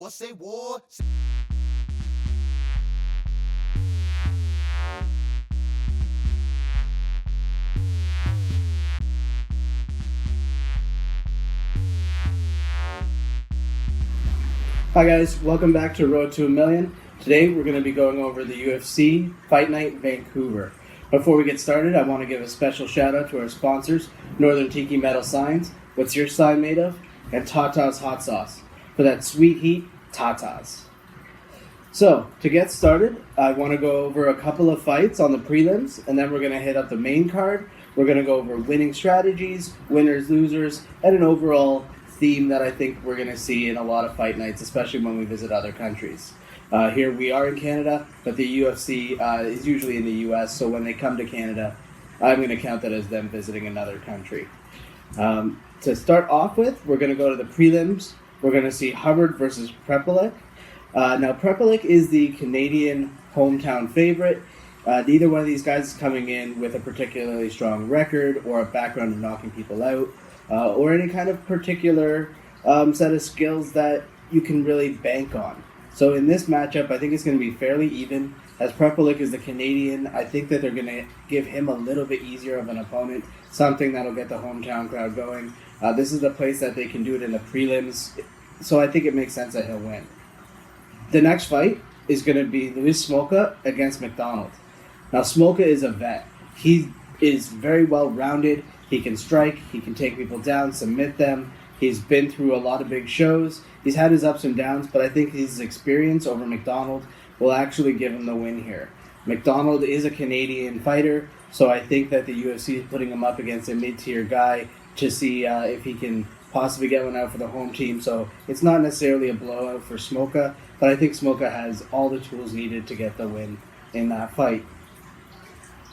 Or say war. Hi guys, welcome back to Road to a Million. Today we're going to be going over the UFC Fight Night Vancouver. Before we get started, I want to give a special shout out to our sponsors, Northern Tiki Metal Signs, What's Your Sign Made Of, and Tata's Hot Sauce. For that sweet heat, Tata's. So, to get started, I want to go over a couple of fights on the prelims, and then we're going to hit up the main card. We're going to go over winning strategies, winners, losers, and an overall theme that I think we're going to see in a lot of fight nights, especially when we visit other countries. Here we are in Canada, but the UFC is usually in the US, so when they come to Canada, I'm going to count that as them visiting another country. To start off with, we're going to go to the prelims. We're going to see Hubbard versus Prepelic. Now, Prepelic is the Canadian hometown favorite. Neither one of these guys is coming in with a particularly strong record or a background of knocking people out, or any kind of particular set of skills that you can really bank on. So in this matchup, I think it's going to be fairly even. As Prepelic is the Canadian, I think that they're going to give him a little bit easier of an opponent, something that'll get the hometown crowd going. This is the place that they can do it in the prelims, so I think it makes sense that he'll win. The next fight is going to be Louis Smolka against MacDonald. Now, Smolka is a vet. He is very well-rounded. He can strike. He can take people down, submit them. He's been through a lot of big shows. He's had his ups and downs, but I think his experience over MacDonald will actually give him the win here. MacDonald is a Canadian fighter, so I think that the UFC is putting him up against a mid-tier guy to see if he can possibly get one out for the home team. So it's not necessarily a blowout for Smolka, but I think Smolka has all the tools needed to get the win in that fight.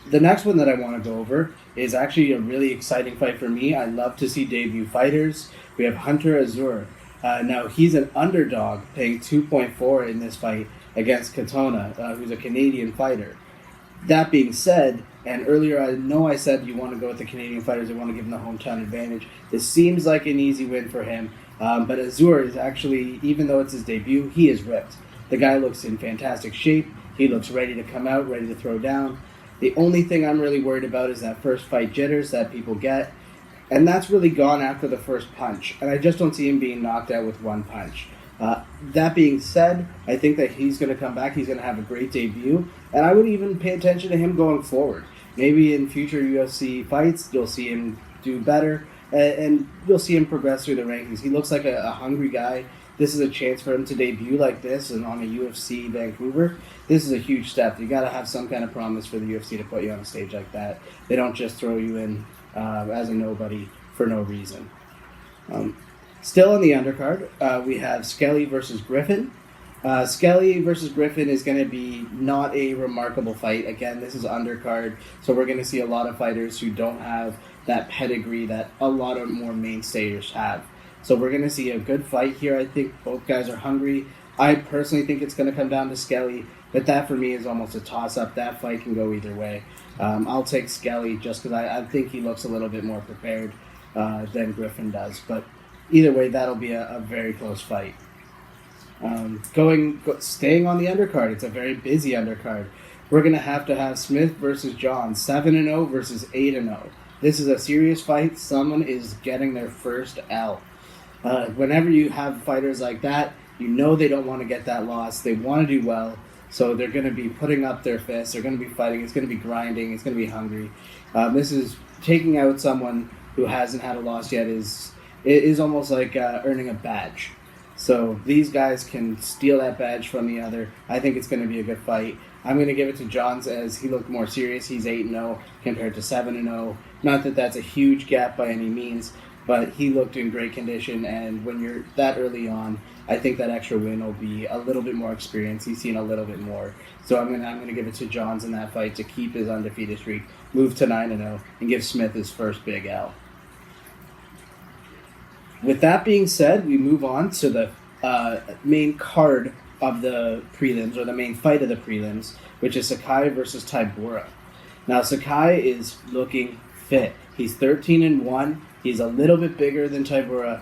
The next one that I want to go over is actually a really exciting fight for me. I love to see debut fighters. We have Hunter Azure. Now, he's an underdog, paying 2.4 in this fight against Katonah, who's a Canadian fighter. That being said, and earlier I know I said you want to go with the Canadian fighters, you want to give them the hometown advantage. This seems like an easy win for him, but Azure is actually, even though it's his debut, he is ripped. The guy looks in fantastic shape. He looks ready to come out, ready to throw down. The only thing I'm really worried about is that first fight jitters that people get, and that's really gone after the first punch, and I just don't see him being knocked out with one punch. That being said, I think that he's going to come back, he's going to have a great debut, and I would even pay attention to him going forward. Maybe in future UFC fights, you'll see him do better, and you'll see him progress through the rankings. He looks like a hungry guy. This is a chance for him to debut like this and on a UFC Vancouver. This is a huge step. You got to have some kind of promise for the UFC to put you on a stage like that. They don't just throw you in as a nobody for no reason. Still on the undercard, we have Skelly versus Griffin. Skelly versus Griffin is going to be not a remarkable fight. Again, this is undercard, so we're going to see a lot of fighters who don't have that pedigree that a lot of more mainstayers have. So we're going to see a good fight here. I think both guys are hungry. I personally think it's going to come down to Skelly, but that for me is almost a toss-up. That fight can go either way. I'll take Skelly just because I think he looks a little bit more prepared than Griffin does. But either way, that'll be a very close fight. Staying on the undercard, it's a very busy undercard. We're going to have Smith versus John, 7-0 versus 8-0. This is a serious fight. Someone is getting their first L. Whenever you have fighters like that, you know they don't want to get that loss. They want to do well, so they're going to be putting up their fists. They're going to be fighting. It's going to be grinding. It's going to be hungry. This is taking out someone who hasn't had a loss yet is almost like earning a badge. So these guys can steal that badge from the other. I think it's going to be a good fight. I'm going to give it to Johns as he looked more serious. He's 8-0 compared to 7-0. Not that that's a huge gap by any means, but he looked in great condition, and when you're that early on, I think that extra win will be a little bit more experience. He's seen a little bit more. So I'm gonna give it to Johns in that fight to keep his undefeated streak, move to 9-0, and give Smith his first big L. With that being said, we move on to the main card of the prelims, or the main fight of the prelims, which is Sakai versus Tybura. Now, Sakai is looking fit. He's 13-1. He's a little bit bigger than Tybura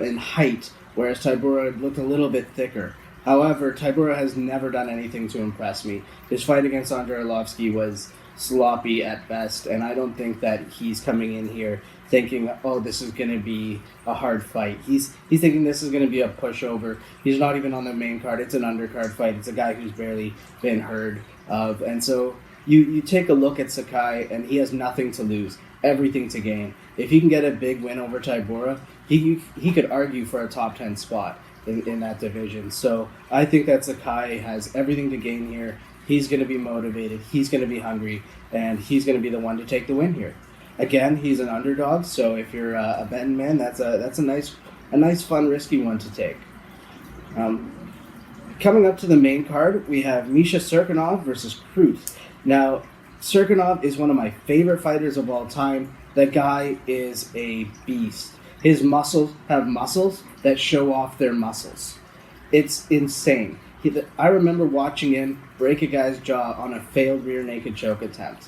in height, whereas Tybura looked a little bit thicker. However, Tybura has never done anything to impress me. His fight against Andrei Arlovski was sloppy at best, and I don't think that he's coming in here thinking, oh, this is going to be a hard fight. He's thinking this is going to be a pushover. He's not even on the main card. It's an undercard fight. It's a guy who's barely been heard of. And so you take a look at Sakai, and he has nothing to lose, everything to gain. If he can get a big win over Tybura, he could argue for a top 10 spot in that division. So I think that Sakai has everything to gain here. He's going to be motivated. He's going to be hungry, and he's going to be the one to take the win here. Again, he's an underdog, so if you're a betting man, that's a nice, fun, risky one to take. Coming up to the main card, we have Mischa Cerrone versus Krylov. Now, Cerrone is one of my favorite fighters of all time. That guy is a beast. His muscles have muscles that show off their muscles. It's insane. I remember watching him break a guy's jaw on a failed rear naked choke attempt.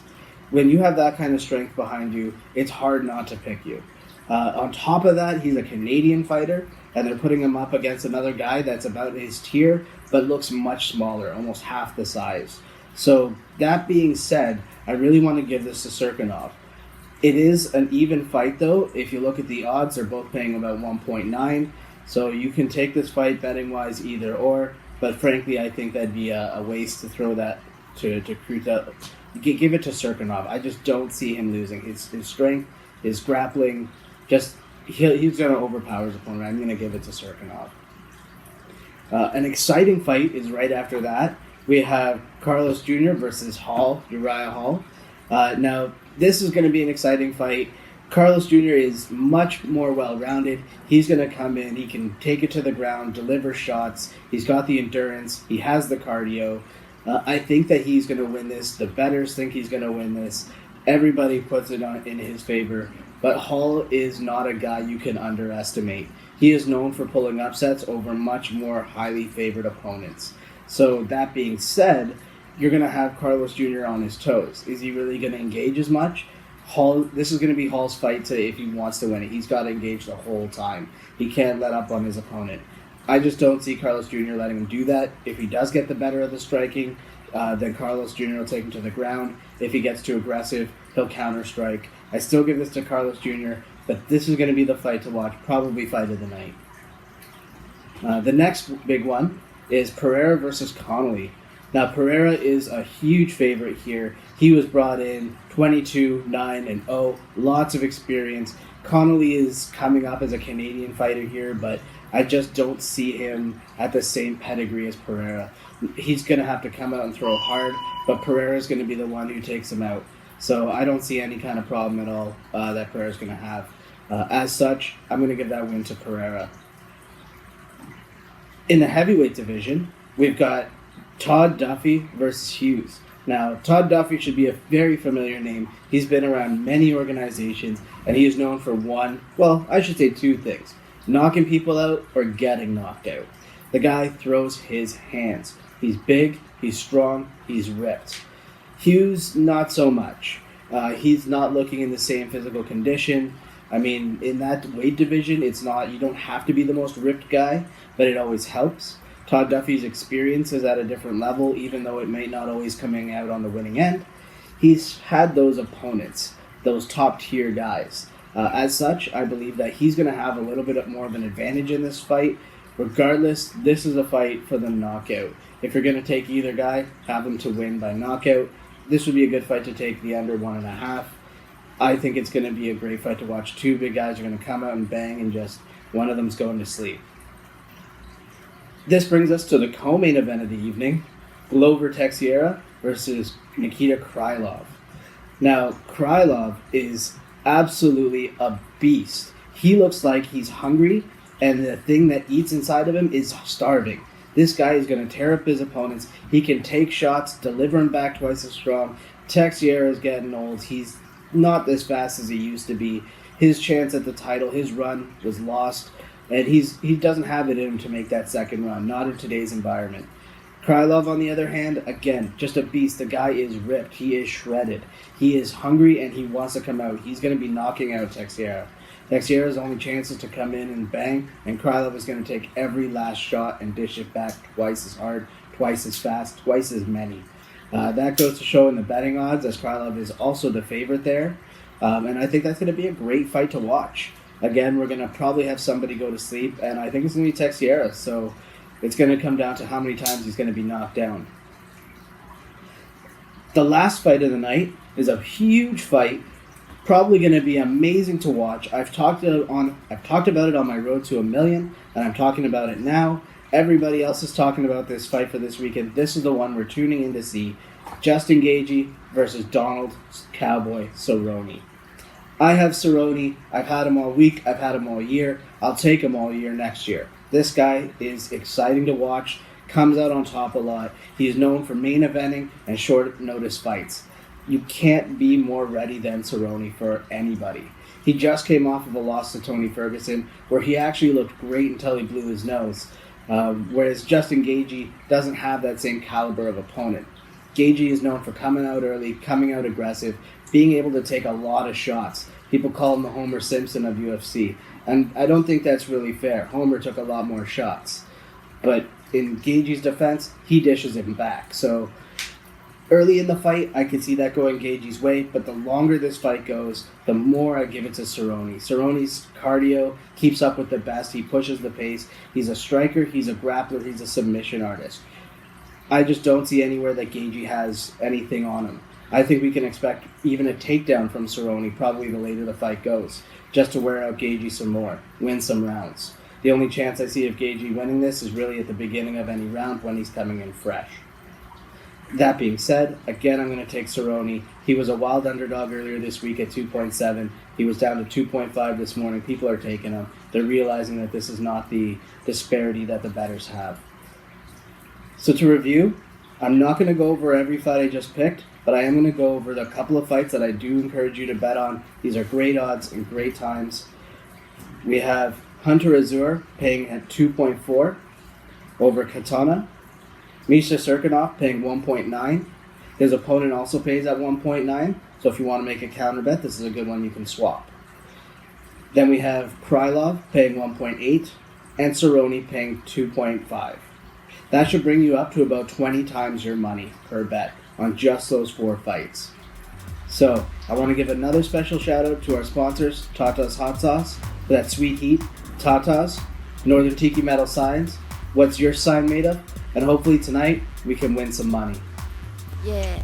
When you have that kind of strength behind you, it's hard not to pick you. On top of that, he's a Canadian fighter, and they're putting him up against another guy that's about his tier, but looks much smaller, almost half the size. So, that being said, I really want to give this to Cerrone. It is an even fight, though. If you look at the odds, they're both paying about 1.9, so you can take this fight betting-wise either or, but frankly, I think that'd be a waste to throw that to Krylov. Give it to Cerrone. I just don't see him losing. His strength, his grappling, he's going to overpower his opponent. I'm going to give it to Cerrone. An exciting fight is right after that. We have Carlos Jr. versus Uriah Hall. Now, this is going to be an exciting fight. Carlos Jr. is much more well-rounded. He's going to come in. He can take it to the ground, deliver shots. He's got the endurance. He has the cardio. I think that he's going to win this. The bettors think he's going to win this. Everybody puts it in his favor. But Hall is not a guy you can underestimate. He is known for pulling upsets over much more highly favored opponents. So that being said, you're going to have Carlos Jr. on his toes. Is he really going to engage as much? This is going to be Hall's fight if he wants to win it. He's got to engage the whole time. He can't let up on his opponent. I just don't see Carlos Jr. letting him do that. If he does get the better of the striking, then Carlos Jr. will take him to the ground. If he gets too aggressive, he'll counter-strike. I still give this to Carlos Jr., but this is going to be the fight to watch, probably fight of the night. The next big one is Pereira versus Connolly. Now, Pereira is a huge favorite here. He was brought in 22-9-0, lots of experience. Connolly is coming up as a Canadian fighter here, but I just don't see him at the same pedigree as Pereira. He's going to have to come out and throw hard, but Pereira is going to be the one who takes him out. So I don't see any kind of problem at all that Pereira is going to have. As such, I'm going to give that win to Pereira. In the heavyweight division, we've got Todd Duffee versus Hughes. Now, Todd Duffee should be a very familiar name. He's been around many organizations, and he is known for two things: knocking people out or getting knocked out. The guy throws his hands. He's big, he's strong, he's ripped. Hughes, not so much. He's not looking in the same physical condition. I mean, in that weight division, you don't have to be the most ripped guy, but it always helps. Todd Duffee's experience is at a different level, even though it may not always coming out on the winning end. He's had those opponents, those top-tier guys. As such, I believe that he's going to have a little bit more of an advantage in this fight. Regardless, this is a fight for the knockout. If you're going to take either guy, have them to win by knockout. This would be a good fight to take the under 1.5. I think it's going to be a great fight to watch. Two big guys are going to come out and bang, and just one of them's going to sleep. This brings us to the co-main event of the evening, Glover Teixeira versus Nikita Krylov. Now, Krylov is absolutely a beast. He looks like he's hungry, and the thing that eats inside of him is starving. This guy is going to tear up his opponents. He can take shots, deliver them back twice as strong. Teixeira is getting old. He's not as fast as he used to be. His chance at the title, his run was lost. And he doesn't have it in him to make that second run, not in today's environment. Krylov, on the other hand, again, just a beast. The guy is ripped. He is shredded. He is hungry, and he wants to come out. He's going to be knocking out Teixeira. Teixeira's only chance is to come in and bang, and Krylov is going to take every last shot and dish it back twice as hard, twice as fast, twice as many. That goes to show in the betting odds, as Krylov is also the favorite there. And I think that's going to be a great fight to watch. Again, we're going to probably have somebody go to sleep, and I think it's going to be Teixeira. So it's going to come down to how many times he's going to be knocked down. The last fight of the night is a huge fight, probably going to be amazing to watch. I've talked about it on my road to 1 million, and I'm talking about it now. Everybody else is talking about this fight for this weekend. This is the one we're tuning in to see. Justin Gaethje versus Donald Cowboy Cerrone. I have Cerrone. I've had him all week. I've had him all year. I'll take him all year next year. This guy is exciting to watch. Comes out on top a lot. He's known for main eventing and short notice fights. You can't be more ready than Cerrone for anybody. He just came off of a loss to Tony Ferguson, where he actually looked great until he blew his nose. Whereas Justin Gaethje doesn't have that same caliber of opponent. Gaethje is known for coming out early, coming out aggressive, being able to take a lot of shots. People call him the Homer Simpson of UFC, and I don't think that's really fair. Homer took a lot more shots. But in Gaethje's defense, he dishes him back. So early in the fight, I could see that going Gaethje's way, but the longer this fight goes, the more I give it to Cerrone. Cerrone's cardio keeps up with the best. He pushes the pace. He's a striker. He's a grappler. He's a submission artist. I just don't see anywhere that Gaethje has anything on him. I think we can expect even a takedown from Cerrone, probably the later the fight goes, just to wear out Gaethje some more, win some rounds. The only chance I see of Gaethje winning this is really at the beginning of any round when he's coming in fresh. That being said, again, I'm going to take Cerrone. He was a wild underdog earlier this week at 2.7. He was down to 2.5 this morning. People are taking him. They're realizing that this is not the disparity that the bettors have. So to review, I'm not going to go over every fight I just picked, but I am going to go over the couple of fights that I do encourage you to bet on. These are great odds and great times. We have Hunter Azure paying at 2.4 over Katonah. Mischa paying 1.9. His opponent also pays at 1.9, so if you want to make a counter bet, this is a good one you can swap. Then we have Krylov paying 1.8 and Cerrone paying 2.5. That should bring you up to about 20 times your money per bet on just those 4 fights. So, I want to give another special shout out to our sponsors, Tata's Hot Sauce, for that sweet heat, Tata's, Northern Tiki Metal Signs, What's Your Sign Made Of? And hopefully tonight, we can win some money. Yeah.